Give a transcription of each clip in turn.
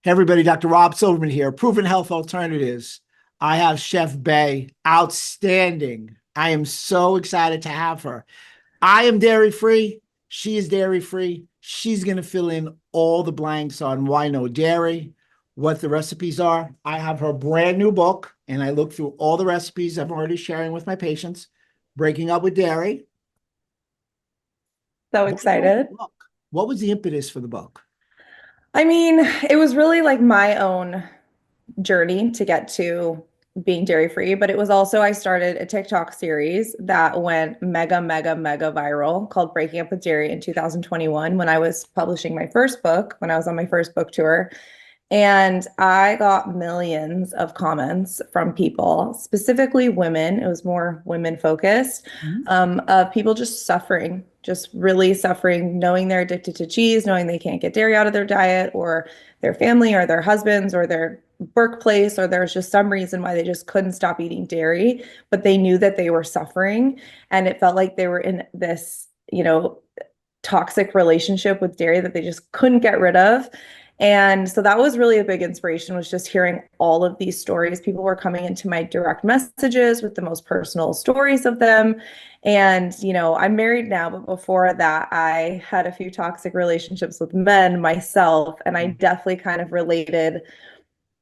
Hey everybody, Dr. Rob Silverman here, Proven Health Alternatives. I have Chef Bai, outstanding. I am so excited to have her. I am dairy free. She is dairy free. She's going to fill in all the blanks on why no dairy, what the recipes are. I have her brand new book, and I look through all the recipes I'm already sharing with my patients, breaking up with dairy. So Why you wrote the excited. book? What was the impetus for the book? I mean, it was really like my own journey to get to being dairy free, but it was also I started a TikTok series that went mega, mega, mega viral called Breaking Up with Dairy in 2021 when I was publishing my first book, when I was on my first book tour. And I got millions of comments from people, specifically women. It was more women focused, Mhm. of people just suffering, just really suffering, knowing they're addicted to cheese, knowing they can't get dairy out of their diet, or their family, or their husbands, or their workplace, or there's just some reason why they just couldn't stop eating dairy, but they knew that they were suffering. And it felt like they were in this, toxic relationship with dairy that they just couldn't get rid of. And so that was really a big inspiration, was just hearing all of these stories. People were coming into my direct messages with the most personal stories of them. And, I'm married now, but before that, I had a few toxic relationships with men myself. And I definitely kind of related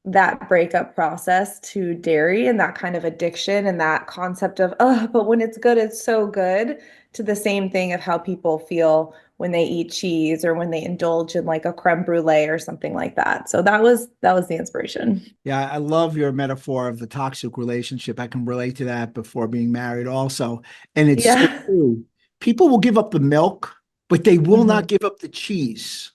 that breakup process to dairy and that kind of addiction and that concept of, oh, but when it's good, it's so good, to the same thing of how people feel when they eat cheese or when they indulge in like a creme brulee or something like that. So that was the inspiration. Yeah, I love your metaphor of the toxic relationship. I can relate to that before being married also. And it's so Yeah. true. People will give up the milk, but they will not Mhm. give up the cheese.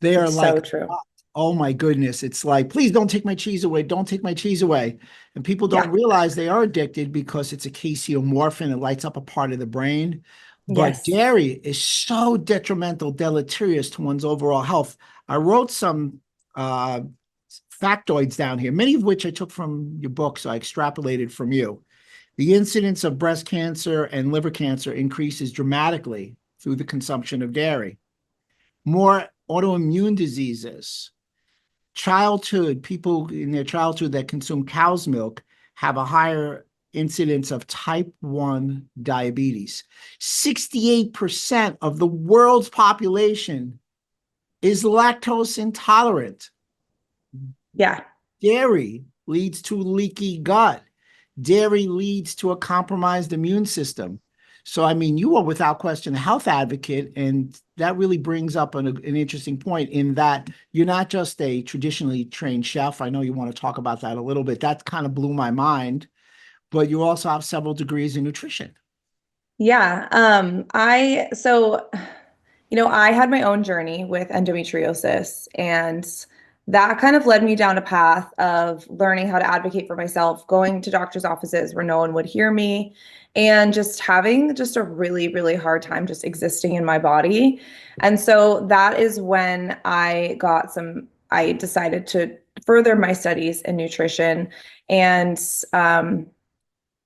They are It's so like, true. oh my goodness. It's like, please don't take my cheese away. Don't take my cheese away. And people don't Yeah. realize they are addicted because it's a casomorphin. It lights up a part of the brain. But Yes. dairy is so detrimental, deleterious to one's overall health. I wrote some uh, factoids down here, many of which I took from your book, so I extrapolated from you. The incidence of breast cancer and liver cancer increases dramatically through the consumption of dairy. More autoimmune diseases. Childhood, people in their childhood that consume cow's milk have a higher incidence of type 1 diabetes. 68% of the world's population is lactose intolerant. Yeah. Dairy leads to leaky gut. Dairy leads to a compromised immune system. So, I mean, you are without question a health advocate, and that really brings up an interesting point in that you're not just a traditionally trained chef. I know you want to talk about that a little bit. That kind of blew my mind, but you also have several degrees in nutrition. Yeah. I had my own journey with endometriosis, and that kind of led me down a path of learning how to advocate for myself, going to doctors' offices where no one would hear me, and just having just a really, really hard time just existing in my body. And so that is when I decided to further my studies in nutrition. And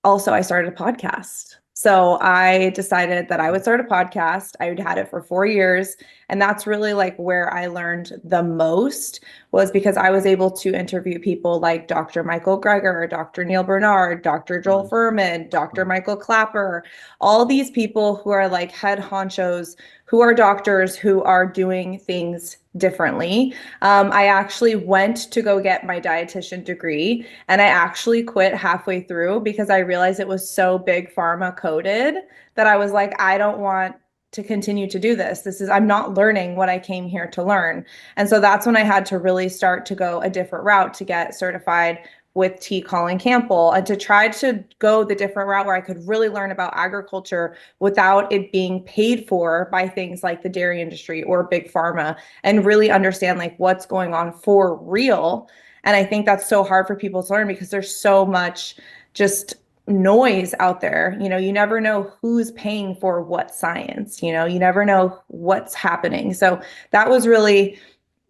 also I started a podcast. So I decided that I would start a podcast. I would had it for 4 years. And that's really like where I learned the most, was because I was able to interview people like Dr. Michael Greger, Dr. Neil Bernard, Dr. Joel Furman, Dr. Michael Clapper, all these people who are like head honchos, who are doctors who are doing things differently. I actually went to go get my dietitian degree, and I actually quit halfway through because I realized it was so big pharma coded that I was like, I don't want to continue to do this. I'm not learning what I came here to learn. And so that's when I had to really start to go a different route to get certified with T. Colin Campbell, and to try to go the different route where I could really learn about agriculture without it being paid for by things like the dairy industry or big pharma, and really understand like what's going on for real. And I think that's so hard for people to learn because there's so much just noise out there. You never know who's paying for what science, you never know what's happening. So that was really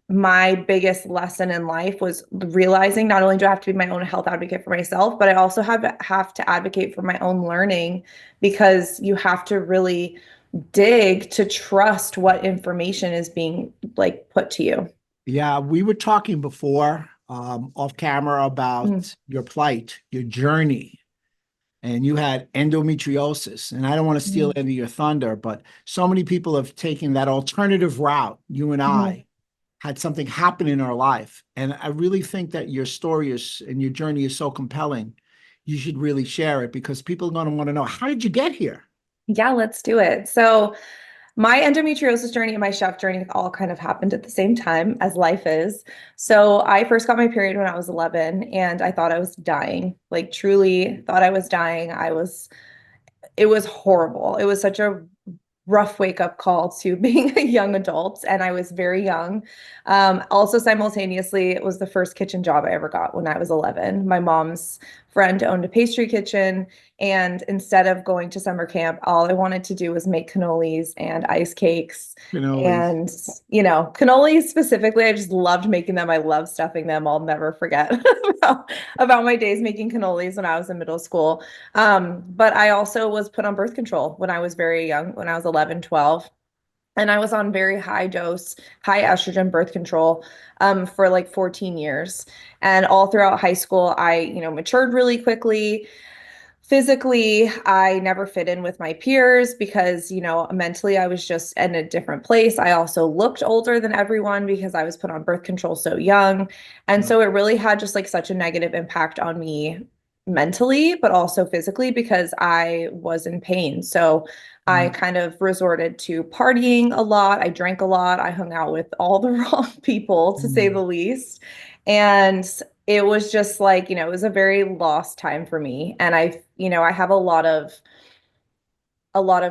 my biggest lesson in life, was realizing not only do I have to be my own health advocate for myself, but I also have to advocate for my own learning, because you have to really dig to trust what information is being like put to you. Yeah, we were talking before, off camera Mm, about your plight, your journey, and you had endometriosis. And I don't want to steal mm, any of your thunder, but so many people have taken that alternative route. You and mhm. I had something happen in our life. And I really think that your story is and your journey is so compelling. You should really share it because people are going to want to know, how did you get here? Yeah, let's do it. So my endometriosis journey and my chef journey all kind of happened at the same time, as life is. So I first got my period when I was 11 and I thought I was dying, like truly thought I was dying. It was horrible. It was such a rough wake up call to being a young adult, and I was very young. Also, simultaneously, it was the first kitchen job I ever got when I was 11. My mom's friend owned a pastry kitchen, and instead of going to summer camp, all I wanted to do was make cannolis and ice cakes. Cannolis. And, cannolis specifically, I just loved making them. I love stuffing them. I'll never forget about my days making cannolis when I was in middle school. But I also was put on birth control when I was very young, when I was 11, 12. And I was on very high dose, high estrogen birth control for like 14 years. And all throughout high school, I, matured really quickly. Physically, I never fit in with my peers because, mentally I was just in a different place. I also looked older than everyone because I was put on birth control so young. And Yeah. so it really had just like such a negative impact on me mentally, but also physically because I was in pain. So I Mm, kind of resorted to partying a lot. I drank a lot. I hung out with all the wrong people, to say mm, the least. And it was just like, it was a very lost time for me. And I have a lot of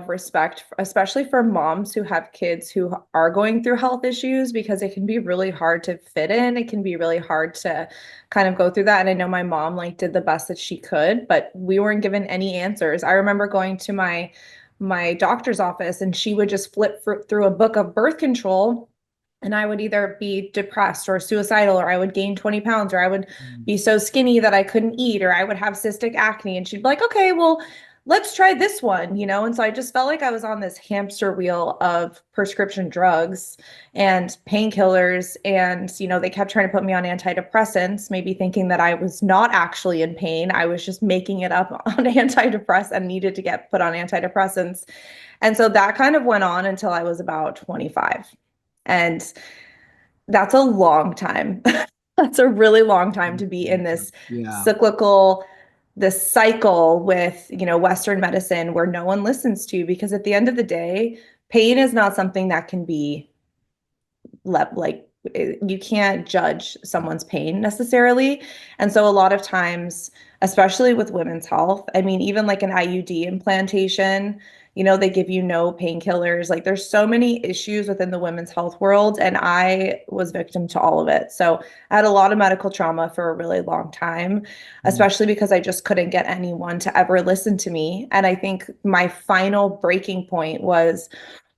respect, especially for moms who have kids who are going through health issues, because it can be really hard to fit in. It can be really hard to kind of go through that. And I know my mom like did the best that she could, but we weren't given any answers. I remember going to my doctor's office and she would just flip through a book of birth control, and I would either be depressed or suicidal, or I would gain 20 pounds, or I would mm, be so skinny that I couldn't eat, or I would have cystic acne. And she'd be like, okay, well, let's try this one. And so I just felt like I was on this hamster wheel of prescription drugs and painkillers. And, they kept trying to put me on antidepressants, maybe thinking that I was not actually in pain. I was just making it up on antidepressants and needed to get put on antidepressants. And so that kind of went on until I was about 25. And that's a long time. That's a really long time to be in this yeah. cyclical, this cycle with, Western medicine where no one listens to, because at the end of the day, pain is not something that can be like you can't judge someone's pain necessarily. And so a lot of times, especially with women's health, I mean, even like an IUD implantation, they give you no painkillers. Like there's so many issues within the women's health world, and I was victim to all of it. So I had a lot of medical trauma for a really long time, Mm, especially because I just couldn't get anyone to ever listen to me. And I think my final breaking point was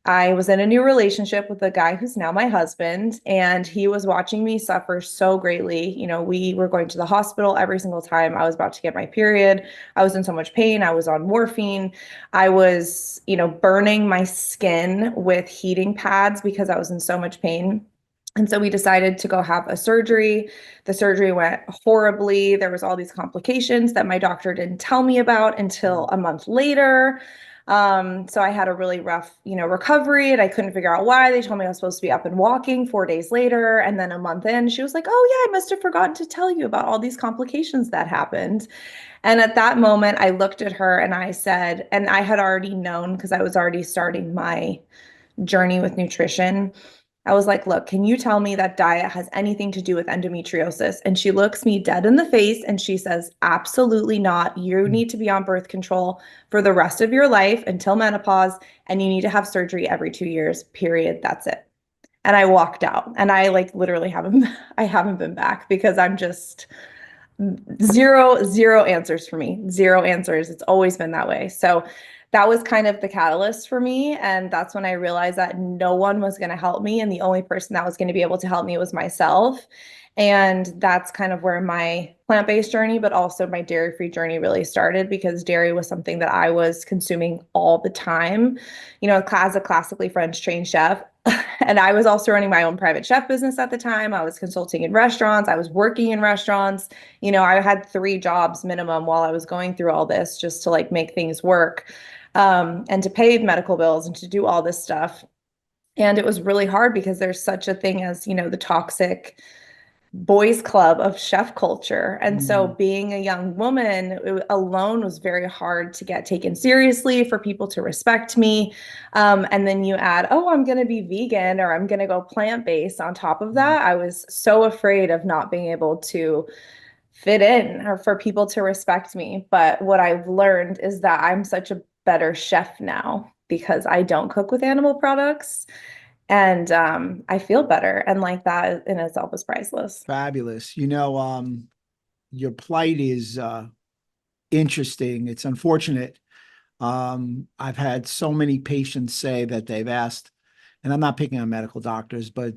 I was in a new relationship with a guy who's now my husband, and he was watching me suffer so greatly. We were going to the hospital every single time I was about to get my period. I was in so much pain. I was on morphine. I was, burning my skin with heating pads because I was in so much pain. And so we decided to go have a surgery. The surgery went horribly. There was all these complications that my doctor didn't tell me about until a month later. So I had a really rough, recovery, and I couldn't figure out why. They told me I was supposed to be up and walking 4 days later. And then a month in, she was like, oh, yeah, I must have forgotten to tell you about all these complications that happened. And at that moment, I looked at her and I said, and I had already known because I was already starting my journey with nutrition. I was like, look, can you tell me that diet has anything to do with endometriosis? And she looks me dead in the face and she says, absolutely not. You mm, need to be on birth control for the rest of your life until menopause, and you need to have surgery every 2 years, period. That's it. And I walked out, and I like literally I haven't been back because I'm just zero answers for me. Zero answers. It's always been that way. So that was kind of the catalyst for me. And that's when I realized that no one was going to help me. And the only person that was going to be able to help me was myself. And that's kind of where my plant-based journey, but also my dairy-free journey really started, because dairy was something that I was consuming all the time. As a classically French trained chef, And I was also running my own private chef business at the time. I was consulting in restaurants. I was working in restaurants. I had 3 jobs minimum while I was going through all this just to like make things work, and to pay medical bills and to do all this stuff. And it was really hard because there's such a thing as, the toxic boys club of chef culture. And so Mm, being a young woman alone was very hard to get taken seriously, for people to respect me. And then you add, oh, I'm going to be vegan or I'm going to go plant-based on top of mm. that. I was so afraid of not being able to fit in or for people to respect me. But what I've learned is that I'm such a better chef now because I don't cook with animal products. And I feel better. And like that in itself is priceless. Fabulous. Your plight is interesting. It's unfortunate. I've had so many patients say that they've asked, and I'm not picking on medical doctors, but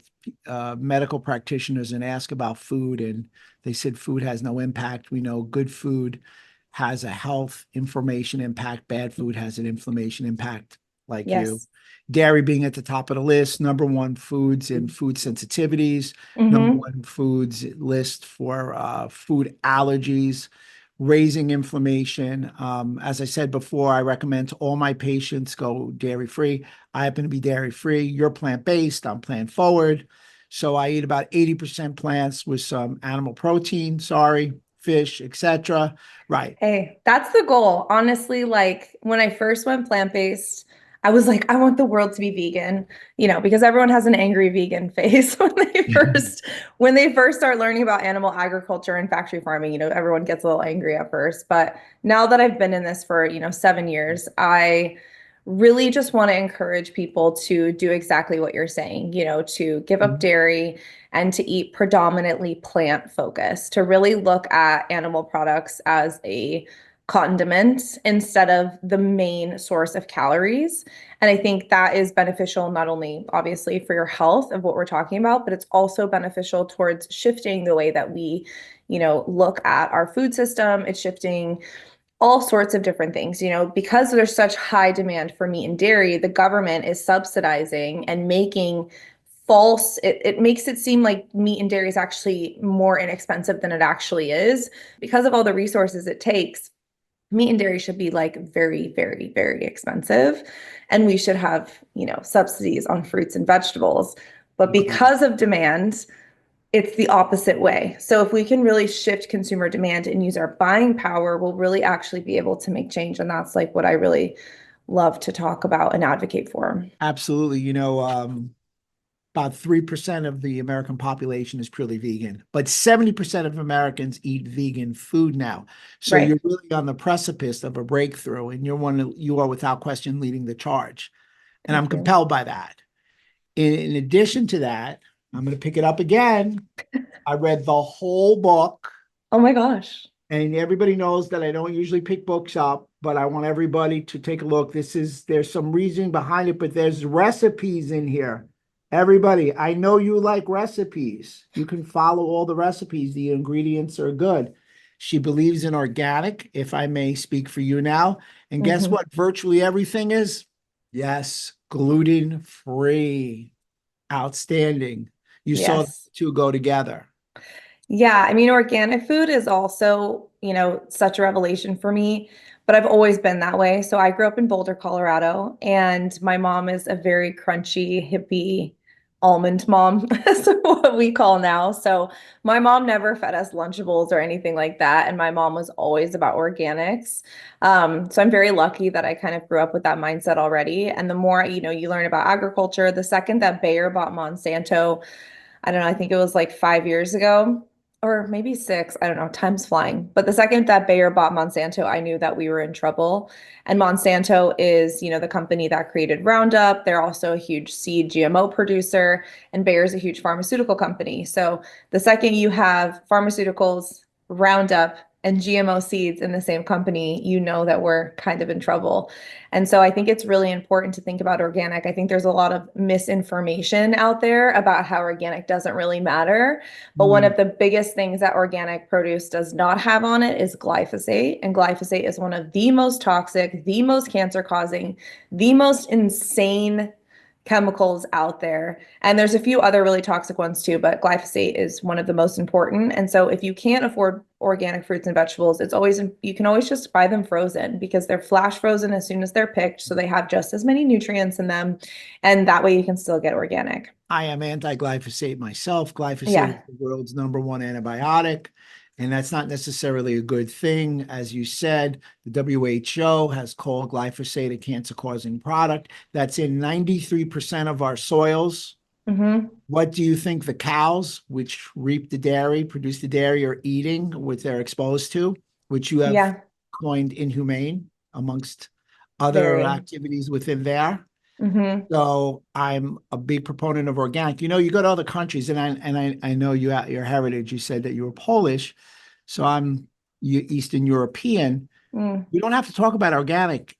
medical practitioners, and ask about food, and they said food has no impact. We know good food has a health information impact, bad food has an inflammation impact, like you. Yes. Dairy being at the top of the list, number one foods in food sensitivities, number Hmm. one foods list for food allergies, raising inflammation. As I said before, I recommend to all my patients go dairy free. I happen to be dairy free. You're plant based. I'm plant forward. So I eat about 80% plants with some animal protein, sorry, fish, etc. Right. Hey, that's the goal. Honestly, like when I first went plant-based, I was like, I want the world to be vegan, because everyone has an angry vegan face when they first start learning about animal agriculture and factory farming, everyone gets a little angry at first. But now that I've been in this for, 7 years, I really just want to encourage people to do exactly what you're saying, to give up dairy and to eat predominantly plant focused, to really look at animal products as a condiment instead of the main source of calories. And I think that is beneficial not only obviously for your health of what we're talking about, but it's also beneficial towards shifting the way that we, look at our food system. It's shifting all sorts of different things, because there's such high demand for meat and dairy, the government is subsidizing and making it makes it seem like meat and dairy is actually more inexpensive than it actually is. Because of all the resources it takes, meat and dairy should be like very, very, very expensive. And we should have, subsidies on fruits and vegetables. But Agreed. because of demand, it's the opposite way. So if we can really shift consumer demand and use our buying power, we'll really actually be able to make change. And that's like what I really love to talk about and advocate for. Absolutely. About 3% of the American population is purely vegan, but 70% of Americans eat vegan food now. So Right. you're really on the precipice of a breakthrough, and you are without question leading the charge. And I'm Thank you. compelled by that. In addition to that, I'm going to pick it up again. I read the whole book, Oh my gosh. and everybody knows that I don't usually pick books up, but I want everybody to take a look. There's some reasoning behind it, but there's recipes in here. Everybody, I know you like recipes. You can follow all the recipes. The ingredients are good. She believes in organic, if I may speak for you now. And guess Hmm. what? Virtually everything is, yes, gluten free. Outstanding. You saw the Yes. two go together. Yeah, I mean, organic food is also, such a revelation for me, but I've always been that way. So I grew up in Boulder, Colorado, and my mom is a very crunchy, hippie almond mom, is what we call now. So my mom never fed us Lunchables or anything like that, and my mom was always about organics. So I'm very lucky that I kind of grew up with that mindset already. And the more, you learn about agriculture, the second that Bayer bought Monsanto, I don't know, I think it was like 5 years ago or maybe six. I don't know, time's flying. But the second that Bayer bought Monsanto, I knew that we were in trouble. And Monsanto is, the company that created Roundup. They're also a huge seed GMO producer, and Bayer's a huge pharmaceutical company. So the second you have pharmaceuticals, Roundup, and GMO seeds in the same company, you know that we're kind of in trouble. And so I think it's really important to think about organic. I think there's a lot of misinformation out there about how organic doesn't really matter. But one Mm, of the biggest things that organic produce does not have on it is glyphosate. And glyphosate is one of the most toxic, the most cancer causing, the most insane chemicals out there. And there's a few other really toxic ones too, but glyphosate is one of the most important. And so if you can't afford organic fruits and vegetables, you can always just buy them frozen because they're flash frozen as soon as they're picked. So they have just as many nutrients in them. And that way you can still get organic. I am anti-glyphosate myself. Glyphosate is Yeah. the world's #1 antibiotic, and that's not necessarily a good thing. As you said, the WHO has called glyphosate a cancer-causing product. That's in 93% of our soils. Mm-hmm. What do you think the cows, which reap the dairy, produce the dairy, are eating, what they're exposed to, which you have Yeah. coined inhumane amongst other Very. activities within there? Mm-hmm. So I'm a big proponent of organic. You know, you go to other countries, and I know you your heritage. You said that you were Polish, so I'm Eastern European. Mm, We don't have to talk about organic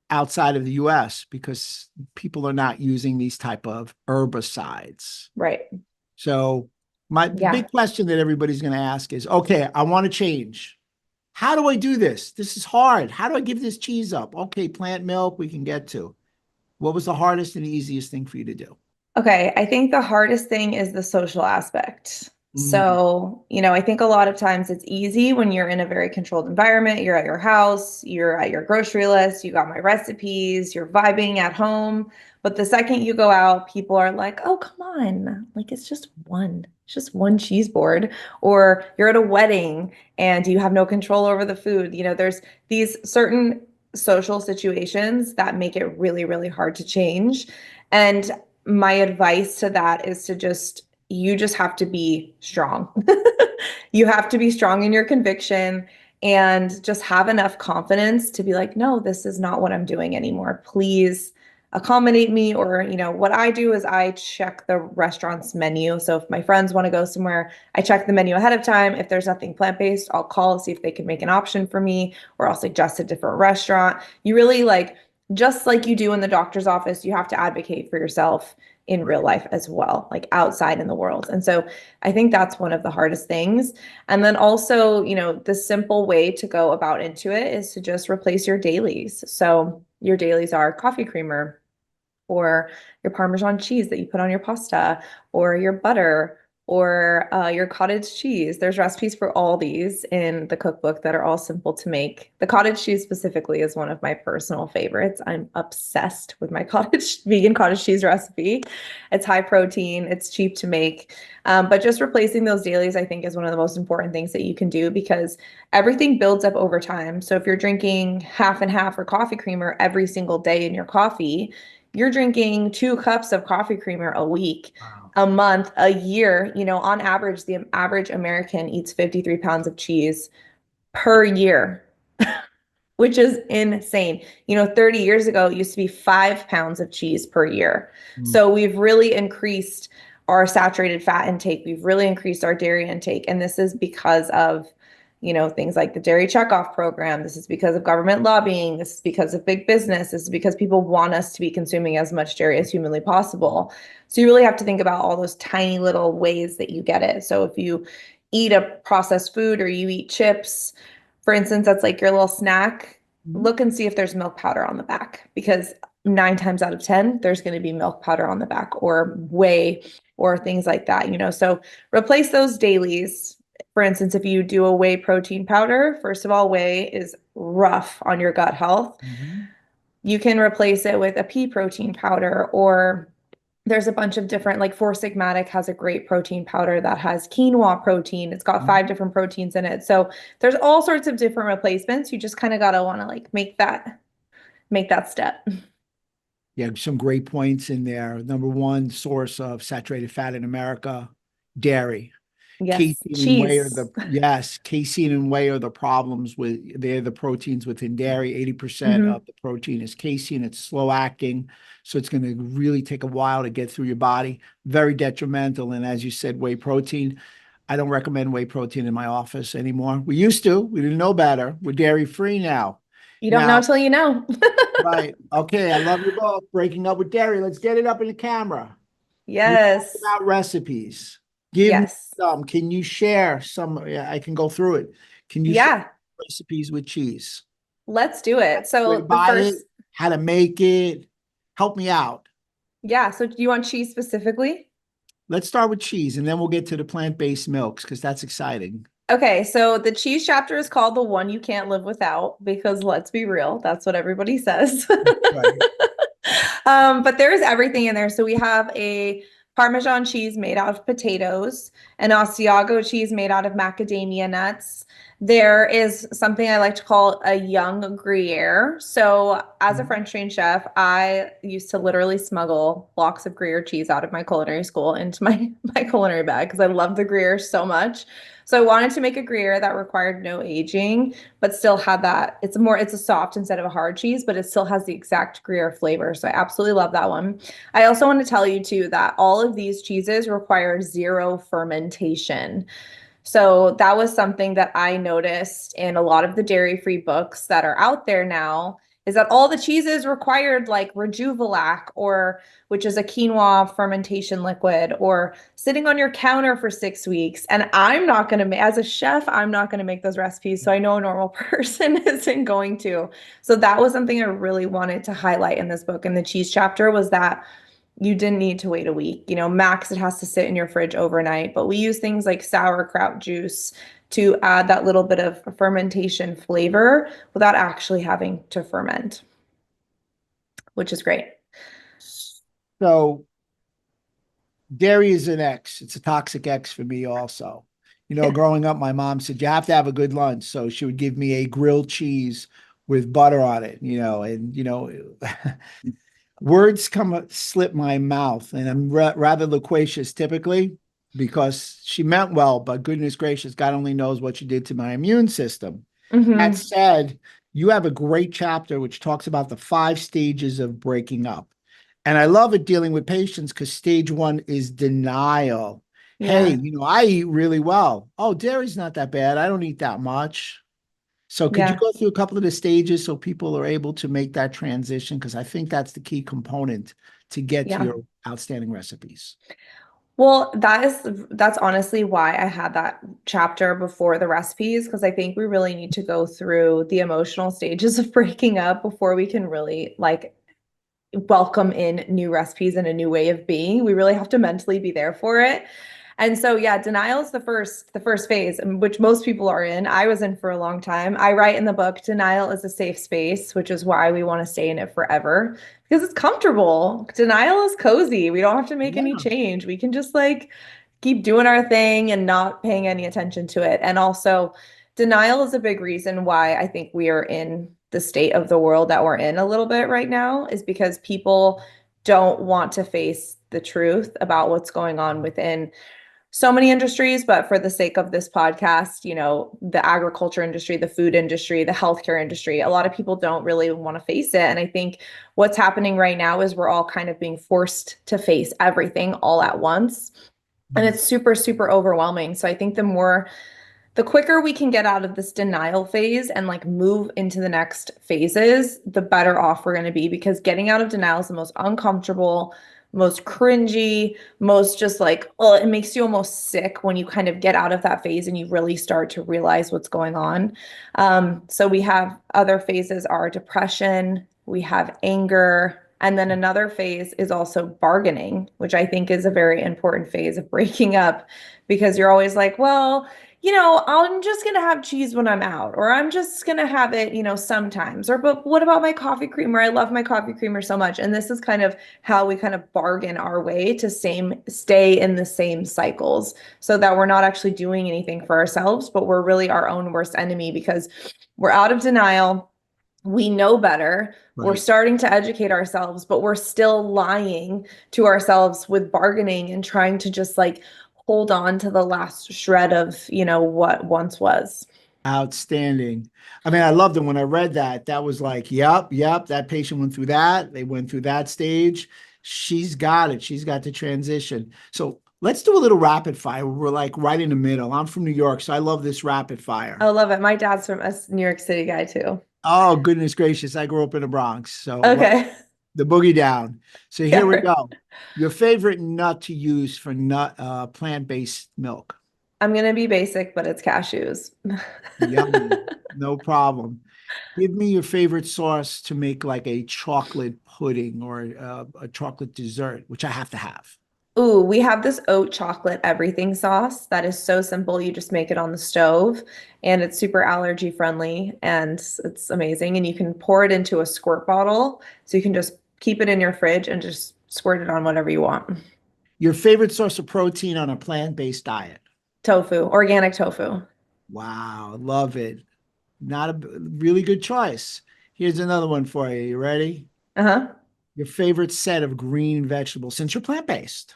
outside of the U.S. because people are not using these type of herbicides. right. So my Yeah. big question that everybody's going to ask is, okay, I want to change. How do I do this? This is hard. How do I give this cheese up? Okay, plant milk we can get to. What was the hardest and the easiest thing for you to do? Okay, I think the hardest thing is the social aspect. Mm, So, I think a lot of times it's easy when you're in a very controlled environment. You're at your house, you're at your grocery list, you got my recipes, you're vibing at home. But the second you go out, people are like, oh, come on. Like, it's just one cheese board. Or you're at a wedding and you have no control over the food. There's these certain social situations that make it really, really hard to change. And my advice to that is you just have to be strong. You have to be strong in your conviction and just have enough confidence to be like, no, this is not what I'm doing anymore. Please accommodate me. Or, what I do is I check the restaurant's menu. So if my friends want to go somewhere, I check the menu ahead of time. If there's nothing plant-based, I'll call, see if they can make an option for me, or I'll suggest a different restaurant. You really just like you do in the doctor's office, you have to advocate for yourself in real life as well, like outside in the world. And so I think that's one of the hardest things. And then also, the simple way to go about into it is to just replace your dailies. So your dailies are coffee creamer, or your Parmesan cheese that you put on your pasta, or your butter, or your cottage cheese. There's recipes for all these in the cookbook that are all simple to make. The cottage cheese specifically is one of my personal favorites. I'm obsessed with my vegan cottage cheese recipe. It's high protein, it's cheap to make. But just replacing those dailies, I think, is one of the most important things that you can do, because everything builds up over time. So if you're drinking half and half or coffee creamer every single day in your coffee, you're drinking 2 cups of coffee creamer a week, wow. a month, a year. On average, the average American eats 53 pounds of cheese per year, which is insane. 30 years ago, it used to be 5 pounds of cheese per year. Mm. So we've really increased our saturated fat intake. We've really increased our dairy intake. And this is because of things like the dairy checkoff program. This is because of government lobbying. This is because of big business. This is because people want us to be consuming as much dairy as humanly possible. So you really have to think about all those tiny little ways that you get it. So if you eat a processed food or you eat chips, for instance, that's like your little snack, look and see if there's milk powder on the back, because 9 times out of 10, there's going to be milk powder on the back, or whey, or things like that. So replace those dailies. For instance, if you do a whey protein powder, first of all, whey is rough on your gut health. Mhm. You can replace it with a pea protein powder, or there's a bunch of different, like Four Sigmatic has a great protein powder that has quinoa protein. It's got 5 different proteins in it. So there's all sorts of different replacements. You just kind of gotta want to make that step. Yeah, some great points in there. #1 source of saturated fat in America, dairy. Yes, cheese. Casein and whey are the problems with, they're the proteins within dairy. 80% Hmm. of the protein is casein. It's slow acting, so it's going to really take a while to get through your body. Very detrimental. And as you said, whey protein, I don't recommend whey protein in my office anymore. We used to, we didn't know better. We're dairy free now. You don't know Now, till you know. right. Okay, I love you both. Breaking up with dairy. Let's get it up in the camera. You talked Yes. about recipes. Give me Yes. some. Can you share some? Yeah, I can go through it. Can you share Yeah. recipes with cheese? Let's do it. Where to So the buy it, first how to make it. Help me out. Yeah. So do you want cheese specifically? Let's start with cheese and then we'll get to the plant-based milks because that's exciting. Okay, so the cheese chapter is called the one you can't live without because let's be real, that's what everybody says. Right. But there's everything in there. So we have a Parmesan cheese made out of potatoes, an Asiago cheese made out of macadamia nuts. There is something I like to call a young Gruyere. So, as a Mhm. French trained chef, I used to literally smuggle blocks of Gruyere cheese out of my culinary school into my culinary bag because I love the Gruyere so much. So I wanted to make a Gruyere that required no aging, but still had that. It's a soft instead of a hard cheese, but it still has the exact Gruyere flavor. So I absolutely love that one. I also want to tell you too that all of these cheeses require zero fermentation. So that was something that I noticed in a lot of the dairy-free books that are out there now, is that all the cheeses required like Rejuvelac, or which is a quinoa fermentation liquid, or sitting on your counter for 6 weeks. And I'm not going to, as a chef, I'm not going to make those recipes. So I know a normal person isn't going to. So that was something I really wanted to highlight in this book. In the cheese chapter was that you didn't need to wait a week. You know, max it has to sit in your fridge overnight. But we use things like sauerkraut juice to add that little bit of fermentation flavor without actually having to ferment, which is great. So dairy is an X. It's a toxic X for me also. Growing up, my mom said you have to have a good lunch. So she would give me a grilled cheese with butter on it, words slip my mouth, and I'm rather loquacious typically because she meant well, but goodness gracious, God only knows what she did to my immune system. That Hmm. said, you have a great chapter which talks about the 5 stages of breaking up. And I love it dealing with patients because stage 1 is denial. Hey, Yeah. I eat really well. Oh, dairy's not that bad. I don't eat that much. So could you Yeah. go through a couple of the stages so people are able to make that transition? Because I think that's the key component to get to Yeah. your outstanding recipes. Well, that's honestly why I had that chapter before the recipes, because I think we really need to go through the emotional stages of breaking up before we can really like welcome in new recipes and a new way of being. We really have to mentally be there for it. And so yeah, denial is the first phase, which most people are in. I was in for a long time. I write in the book, denial is a safe space, which is why we want to stay in it forever because it's comfortable. Denial is cozy. We don't have to make any Yeah. change. We can just like keep doing our thing and not paying any attention to it. And also, denial is a big reason why I think we are in the state of the world that we're in a little bit right now, is because people don't want to face the truth about what's going on within so many industries. But for the sake of this podcast, the agriculture industry, the food industry, the healthcare industry, a lot of people don't really want to face it. And I think what's happening right now is we're all kind of being forced to face everything all at once. And Mhm. it's super, super overwhelming. So I think the quicker we can get out of this denial phase and like move into the next phases, the better off we're going to be, because getting out of denial is the most uncomfortable, most cringy, most just like, oh, it makes you almost sick when you kind of get out of that phase and you really start to realize what's going on. So we have other phases are depression, we have anger, and then another phase is also bargaining, which I think is a very important phase of breaking up, because you're always like, well, I'm just going to have cheese when I'm out, or I'm just going to have it, sometimes. Or, but what about my coffee creamer? I love my coffee creamer so much. And this is kind of how we kind of bargain our way to stay in the same cycles, so that we're not actually doing anything for ourselves, but we're really our own worst enemy because we're out of denial. We know better. We're Right. starting to educate ourselves, but we're still lying to ourselves with bargaining and trying to just like hold on to the last shred of, what once was. Outstanding. I mean, I loved it when I read that. That was like, yep, yep, that patient went through that. They went through that stage. She's got it. She's got the transition. So let's do a little rapid fire. We're like right in the middle. I'm from New York, so I love this rapid fire. I love it. My dad's from a New York City guy too. Oh, goodness gracious. I grew up in the Bronx. So Okay. the boogie down. So here we Yeah. go. Your favorite nut to use for plant-based milk. I'm gonna be basic, but it's cashews. Yummy. No problem. Give me your favorite sauce to make like a chocolate pudding or a chocolate dessert, which I have to have. Ooh, we have this oat chocolate everything sauce that is so simple. You just make it on the stove and it's super allergy friendly and it's amazing. And you can pour it into a squirt bottle. So you can just keep it in your fridge and just squirt it on whatever you want. Your favorite source of protein on a plant-based diet. Tofu, organic tofu. Wow, love it. Not a really good choice. Here's another one for you. You ready? Uh-huh. Your favorite set of green vegetables since you're plant-based.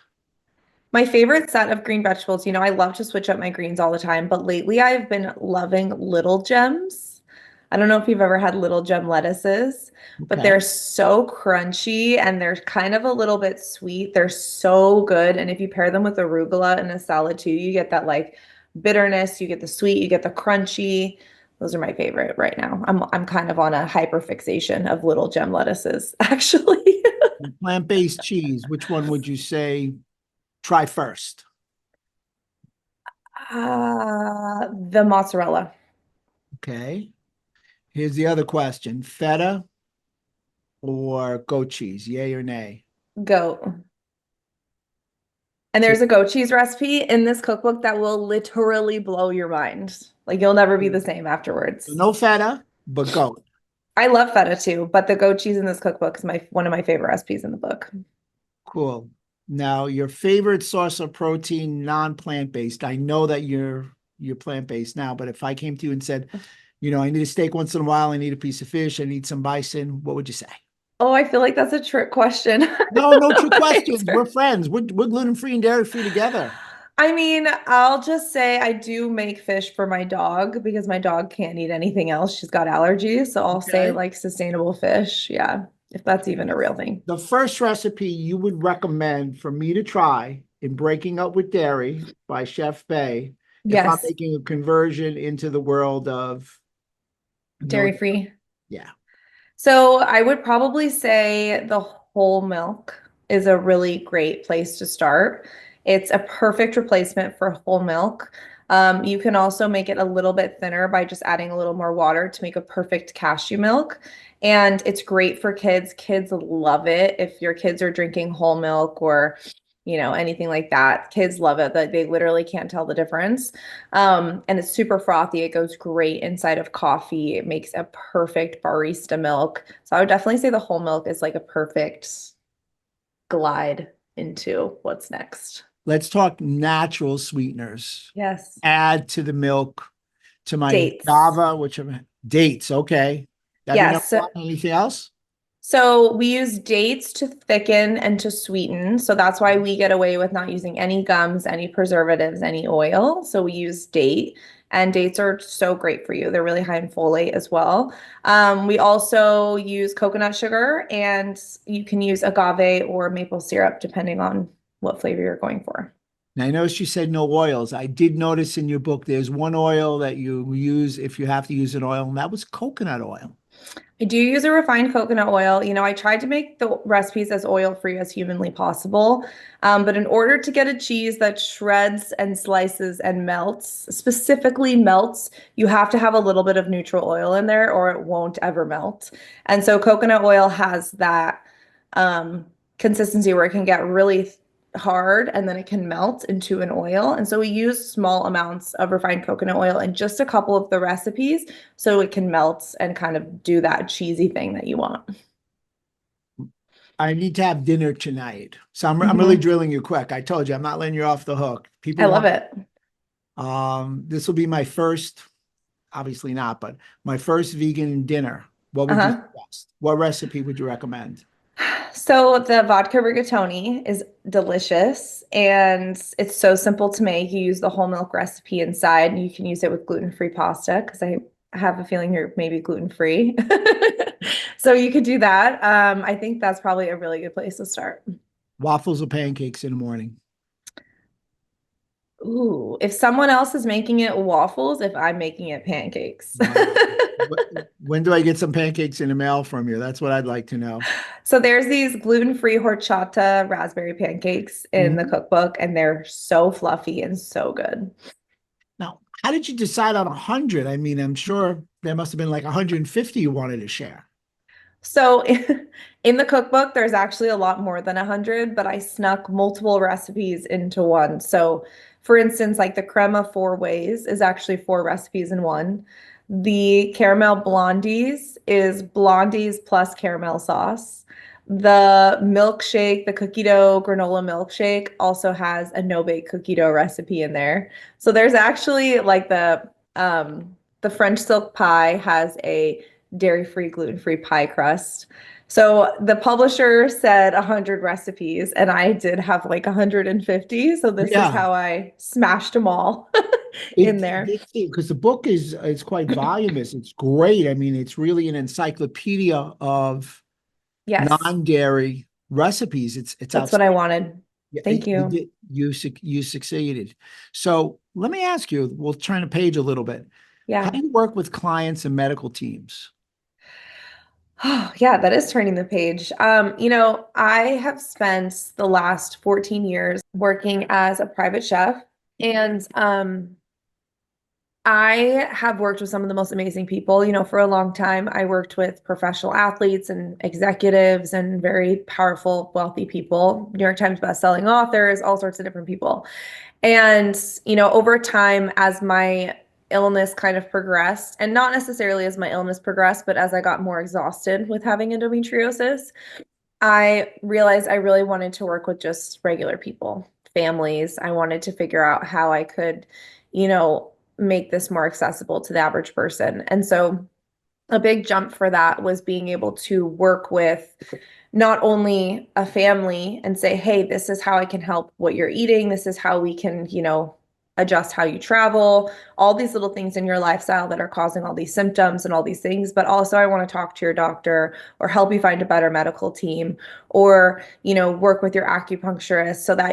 My favorite set of green vegetables, I love to switch up my greens all the time, but lately I've been loving little gems. I don't know if you've ever had little gem lettuces, but they're Okay. so crunchy and they're kind of a little bit sweet. They're so good. And if you pair them with arugula in a salad too, you get that like bitterness, you get the sweet, you get the crunchy. Those are my favorite right now. I'm kind of on a hyper fixation of little gem lettuces, actually. Plant-based cheese, which one would you say try first? The mozzarella. Okay. Here's the other question. Feta or goat cheese, yay or nay? Goat. And So, there's a goat cheese recipe in this cookbook that will literally blow your mind. Like you'll never be the same afterwards. no feta, but goat. I love feta too, but the goat cheese in this cookbook is my one of my favorite recipes in the book. Cool. Now, your favorite source of protein, non-plant-based. I know that you're plant-based now, but if I came to you and said, I need a steak once in a while, I need a piece of fish, I need some bison, what would you say? Oh, I feel like that's a trick question. I No, don't no know trick what questions. We're answer. friends. We're gluten-free and dairy-free together. I mean, I'll just say I do make fish for my dog because my dog can't eat anything else. She's got allergies. So I'll say Okay. like sustainable fish. Yeah, if that's even a real thing. The first recipe you would recommend for me to try in Breaking Up with Dairy by Chef Bai, if I'm Yes, making a conversion into the world of no, dairy free. yeah. So I would probably say the whole milk is a really great place to start. It's a perfect replacement for whole milk. You can also make it a little bit thinner by just adding a little more water to make a perfect cashew milk. And it's great for kids. Kids love it. If your kids are drinking whole milk or, anything like that, kids love it. That they literally can't tell the difference. And it's super frothy. It goes great inside of coffee. It makes a perfect barista milk. So I would definitely say the whole milk is like a perfect glide into what's next. Let's talk natural sweeteners. Yes. Add to the milk, to my Dates. Java, which are dates. Okay. That'd be number Yes. one. Anything else? So we use dates to thicken and to sweeten. So that's why we get away with not using any gums, any preservatives, any oil. So we use date, and dates are so great for you. They're really high in folate as well. We also use coconut sugar, and you can use agave or maple syrup depending on what flavor you're going for. Now, I noticed you said no oils. I did notice in your book there's one oil that you use if you have to use an oil, and that was coconut oil. I do use a refined coconut oil. I tried to make the recipes as oil-free as humanly possible. But in order to get a cheese that shreds and slices and melts, specifically melts, you have to have a little bit of neutral oil in there or it won't ever melt. And so coconut oil has that um, consistency where it can get really hard and then it can melt into an oil. And so we use small amounts of refined coconut oil in just a couple of the recipes so it can melt and kind of do that cheesy thing that you want. I need to have dinner tonight. So I'm really Mhm. drilling you quick. I told you I'm not letting you off the hook. I People love want it. this will be my first, obviously not, but my first vegan dinner. What would you Uh-huh. suggest? What recipe would you recommend? So the vodka rigatoni is delicious and it's so simple to make. You use the whole milk recipe inside and you can use it with gluten-free pasta because I have a feeling you're maybe gluten-free. So you could do that. I think that's probably a really good place to start. Waffles or pancakes in the morning? Ooh, if someone else is making it waffles, if I'm making it pancakes. Wow. When do I get some pancakes in the mail from you? That's what I'd like to know. So there's these gluten-free horchata raspberry pancakes in the Mhm. cookbook, and they're so fluffy and so good. How did you decide on 100? I mean, I'm sure there must have been like 150 you wanted to share. So in the cookbook, there's actually a lot more than 100, but I snuck multiple recipes into one. So for instance, like the creme of four ways is actually four recipes in one. The caramel blondies is blondies plus caramel sauce. The milkshake, the cookie dough granola milkshake also has a no-bake cookie dough recipe in there. So there's actually like the French silk pie has a dairy-free, gluten-free pie crust. So the publisher said 100 recipes, and I did have like 150. So this is Yeah, how I smashed them all in there. because the book is quite voluminous. It's great. I mean, it's really an encyclopedia of Yes, non-dairy recipes. It's that's what I outstanding. wanted. Yeah, Thank you you. did you succeeded. So let me ask you, we'll turn the page a little bit. How Yeah. do you work with clients and medical teams? Oh, yeah, that is turning the page. I have spent the last 14 years working as a private chef, and I have worked with some of the most amazing people. For a long time, I worked with professional athletes and executives and very powerful, wealthy people, New York Times bestselling authors, all sorts of different people. And, over time, as my illness kind of progressed, and not necessarily as my illness progressed, but as I got more exhausted with having endometriosis, I realized I really wanted to work with just regular people, families. I wanted to figure out how I could, make this more accessible to the average person. And so a big jump for that was being able to work with not only a family and say, hey, this is how I can help what you're eating. This is how we can, adjust how you travel, all these little things in your lifestyle that are causing all these symptoms and all these things. But also, I want to talk to your doctor or help you find a better medical team or, work with your acupuncturist so that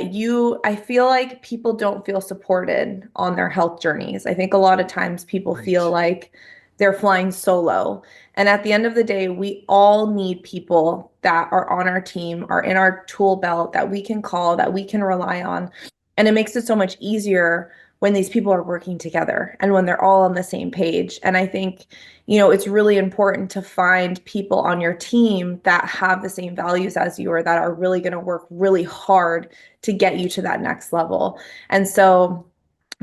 I feel like people don't feel supported on their health journeys. I think a lot of times people feel Right. like they're flying solo. And at the end of the day, we all need people that are on our team, are in our tool belt that we can call, that we can rely on. And it makes it so much easier when these people are working together and when they're all on the same page. And I think, it's really important to find people on your team that have the same values as you or that are really going to work really hard to get you to that next level. And so,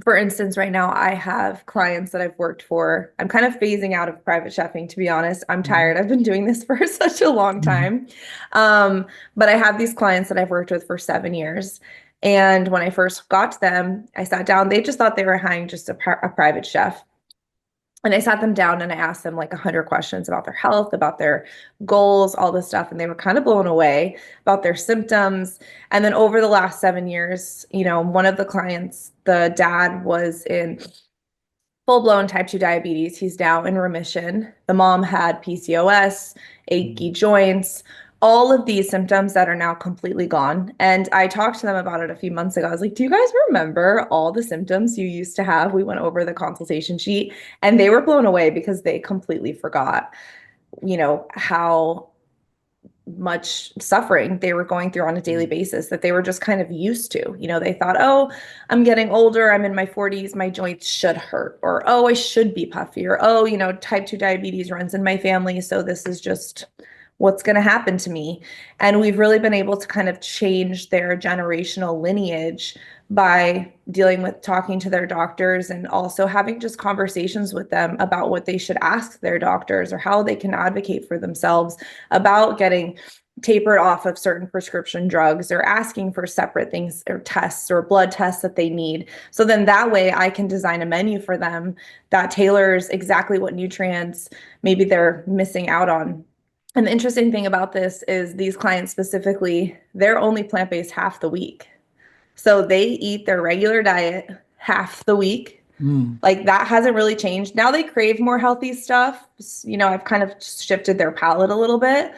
for instance, right now I have clients that I've worked for. I'm kind of phasing out of private chefing, to be honest. I'm Mhm. tired. I've been doing this for such a long Mhm. time. But I have these clients that I've worked with for 7 years. And when I first got to them, I sat down. They just thought they were hiring just a private chef. And I sat them down and I asked them like 100 questions about their health, about their goals, all this stuff. And they were kind of blown away about their symptoms. And then over the last 7 years, one of the clients, the dad was in full-blown type 2 diabetes. He's now in remission. The mom had PCOS, achy joints, all of these symptoms that are now completely gone. And I talked to them about it a few months ago. I was like, do you guys remember all the symptoms you used to have? We went over the consultation sheet and they were blown away because they completely forgot, how much suffering they were going through on a daily basis that they were just kind of used to. They thought, oh, I'm getting older, I'm in my 40s, my joints should hurt, or oh, I should be puffy, or oh, type 2 diabetes runs in my family, so this is just what's going to happen to me. And we've really been able to kind of change their generational lineage by dealing with talking to their doctors and also having just conversations with them about what they should ask their doctors or how they can advocate for themselves about getting tapered off of certain prescription drugs or asking for separate things or tests or blood tests that they need. So then that way I can design a menu for them that tailors exactly what nutrients maybe they're missing out on. And the interesting thing about this is these clients specifically, they're only plant-based half the week. So they eat their regular diet half the week. Mm. Like that hasn't really changed. Now they crave more healthy stuff. I've kind of shifted their palate a little bit,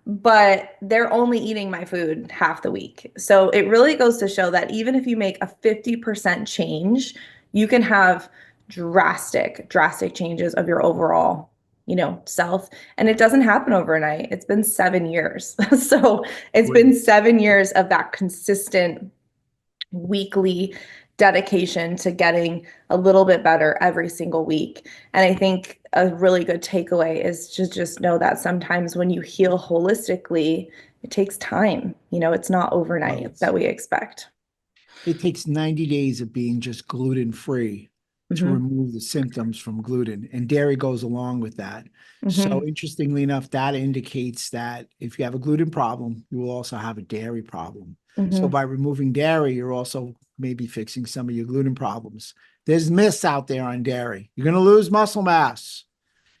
but they're only eating my food half the week. So it really goes to show that even if you make a 50% change, you can have drastic changes of your overall, self. And it doesn't happen overnight. It's been 7 years. So it's been Great. 7 years of that consistent weekly dedication to getting a little bit better every single week. And I think a really good takeaway is to just know that sometimes when you heal holistically, it takes time. It's not overnight Right. that we expect. It takes 90 days of being just gluten-free to Hmm. remove the symptoms from gluten, and dairy goes along with that. So Hmm. interestingly enough, data indicates that if you have a gluten problem, you will also have a dairy problem. So Hmm. by removing dairy, you're also maybe fixing some of your gluten problems. There's myths out there on dairy. You're going to lose muscle mass.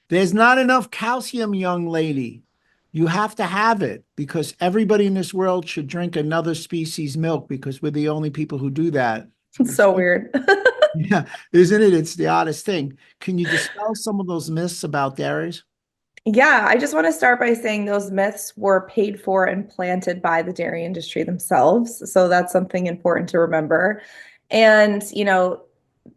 There's not enough calcium, young lady. You have to have it because everybody in this world should drink another species milk because we're the only people who do that. It's so weird. Yeah, isn't it? It's the oddest thing. Can you dispel some of those myths about dairies? Yeah, I just want to start by saying those myths were paid for and planted by the dairy industry themselves. So that's something important to remember. And,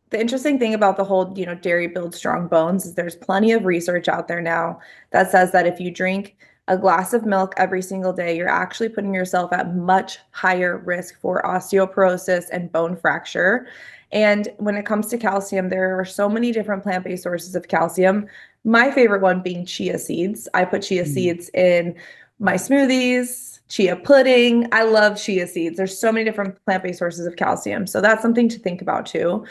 the interesting thing about the whole, dairy builds strong bones is there's plenty of research out there now that says that if you drink a glass of milk every single day, you're actually putting yourself at much higher risk for osteoporosis and bone fracture. And when it comes to calcium, there are so many different plant-based sources of calcium. My favorite one being chia seeds. I put chia Mm. seeds in my smoothies, chia pudding. I love chia seeds. There's so many different plant-based sources of calcium. So that's something to think about too.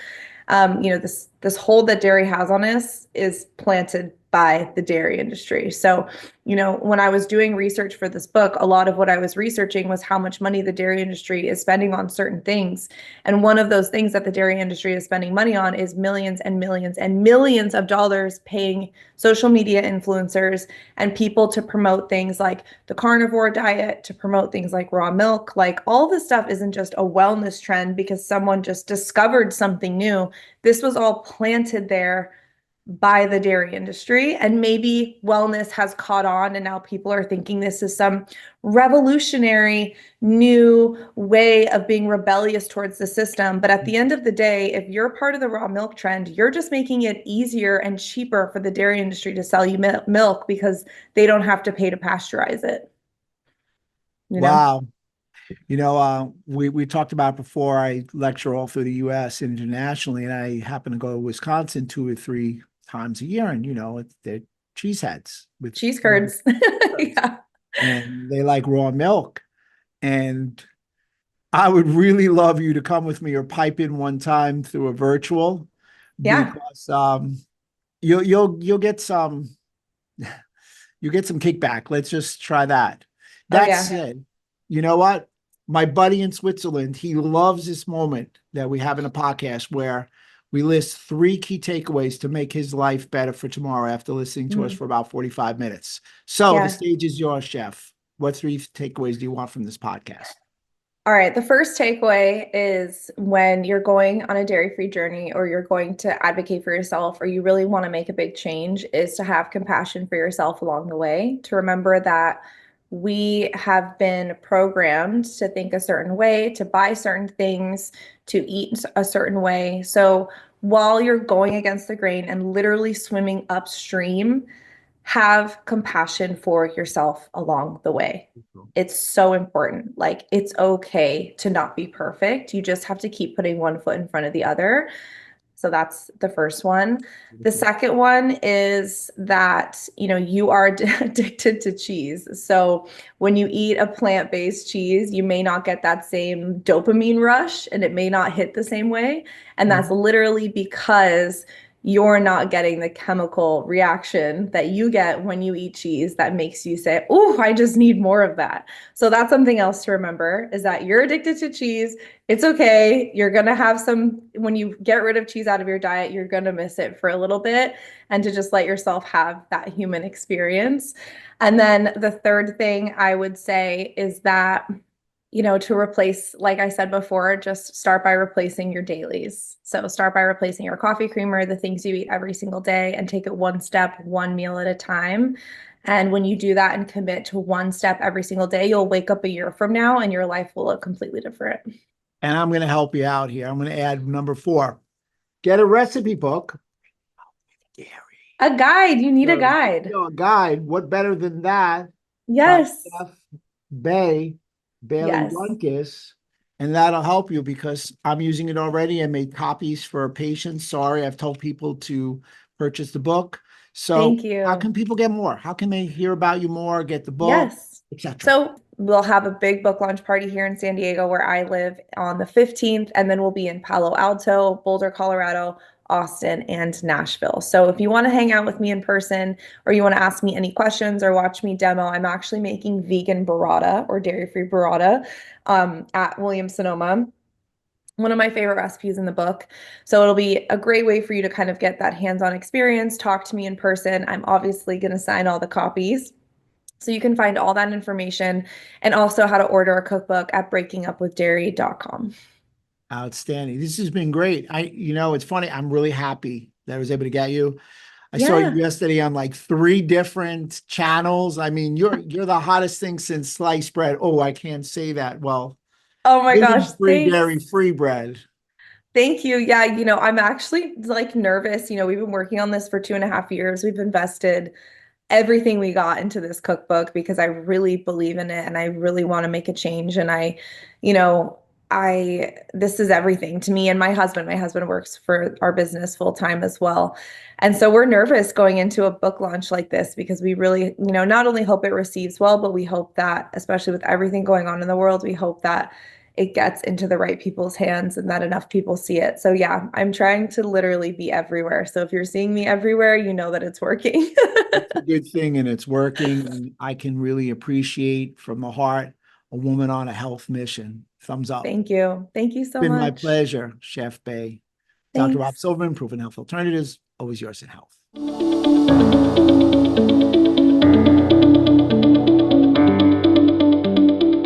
This hold that dairy has on us is planted by the dairy industry. So, when I was doing research for this book, a lot of what I was researching was how much money the dairy industry is spending on certain things. And one of those things that the dairy industry is spending money on is millions and millions and millions of dollars paying social media influencers and people to promote things like the carnivore diet, to promote things like raw milk. Like all this stuff isn't just a wellness trend because someone just discovered something new. This was all planted there by the dairy industry. And maybe wellness has caught on, and now people are thinking this is some revolutionary new way of being rebellious towards the system. But at the end of the day, if you're part of the raw milk trend, you're just making it easier and cheaper for the dairy industry to sell you milk because they don't have to pay to pasteurize it, you know? Wow. We talked about before. I lecture all through the U.S. and internationally, and I happen to go to Wisconsin 2 or 3 times a year, and they're cheeseheads with, Cheese curds. Yeah. and they like raw milk. And I would really love you to come with me or pipe in one time through a virtual Yeah. because you'll get some kickback. Let's just try that. Oh, That yeah. said, you know what? My buddy in Switzerland, he loves this moment that we have in a podcast where we list 3 key takeaways to make his life better for tomorrow after listening to us Mhm. for about 45 minutes. So the Yeah. stage is yours, Chef. What 3 takeaways do you want from this podcast? All right, the first takeaway is when you're going on a dairy-free journey or you're going to advocate for yourself or you really want to make a big change is to have compassion for yourself along the way, to remember that we have been programmed to think a certain way, to buy certain things, to eat a certain way. So while you're going against the grain and literally swimming upstream, have compassion for yourself along the way. It's so important. Like, it's okay to not be perfect. You just have to keep putting one foot in front of the other. So that's the first one. The second one is that, you are addicted to cheese. So when you eat a plant-based cheese, you may not get that same dopamine rush and it may not hit the same way. And that's Mhm. literally because you're not getting the chemical reaction that you get when you eat cheese that makes you say, "Oh, I just need more of that." So that's something else to remember is that you're addicted to cheese. It's okay. You're going to have some, when you get rid of cheese out of your diet, you're going to miss it for a little bit, and to just let yourself have that human experience. And then the third thing I would say is that, to replace, like I said before, just start by replacing your dailies. So start by replacing your coffee creamer, the things you eat every single day, and take it one step, one meal at a time. And when you do that and commit to one step every single day, you'll wake up a year from now and your life will look completely different. And I'm going to help you out here. I'm going to add number 4. Get a recipe book. Gary. A guide. You need a guide. A guide. What better than that? By Yes. Chef Bai, Bailey Yes. Runkus. And that'll help you because I'm using it already. I made copies for patients. Sorry, I've told people to purchase the book. So Thank how you. can people get more? How can they hear about you more, get the book, Yes. etc.? So we'll have a big book launch party here in San Diego where I live on the 15th, and then we'll be in Palo Alto, Boulder, Colorado, Austin, and Nashville. So if you want to hang out with me in person or you want to ask me any questions or watch me demo, I'm actually making vegan burrata or dairy-free burrata at Williams Sonoma, one of my favorite recipes in the book. So it'll be a great way for you to kind of get that hands-on experience, talk to me in person. I'm obviously going to sign all the copies. So you can find all that information and also how to order a cookbook at breakingupwithdairy.com. Outstanding. This has been great. It's funny. I'm really happy that I was able to get you. I saw you Yeah. yesterday on like 3 different channels. I mean, you're the hottest thing since sliced bread. Oh, I can't say that. Well, Oh my gosh, gluten-free, thanks. dairy-free bread. Thank you. Yeah, I'm actually like nervous. We've been working on this for 2.5 years. We've invested everything we got into this cookbook because I really believe in it and I really want to make a change. And you know, this is everything to me and my husband. My husband works for our business full time as well. And so we're nervous going into a book launch like this because we really, not only hope it receives well, but we hope that, especially with everything going on in the world, we hope that it gets into the right people's hands and that enough people see it. So yeah, I'm trying to literally be everywhere. So if you're seeing me everywhere, you know that it's working. It's a good thing and it's working. And I can really appreciate from the heart a woman on a health mission. Thumbs up. Thank you. Thank you so Been my much. pleasure, Chef Bai. Dr. Rob Thanks. Silverman, Proven Health Alternatives, always yours in health.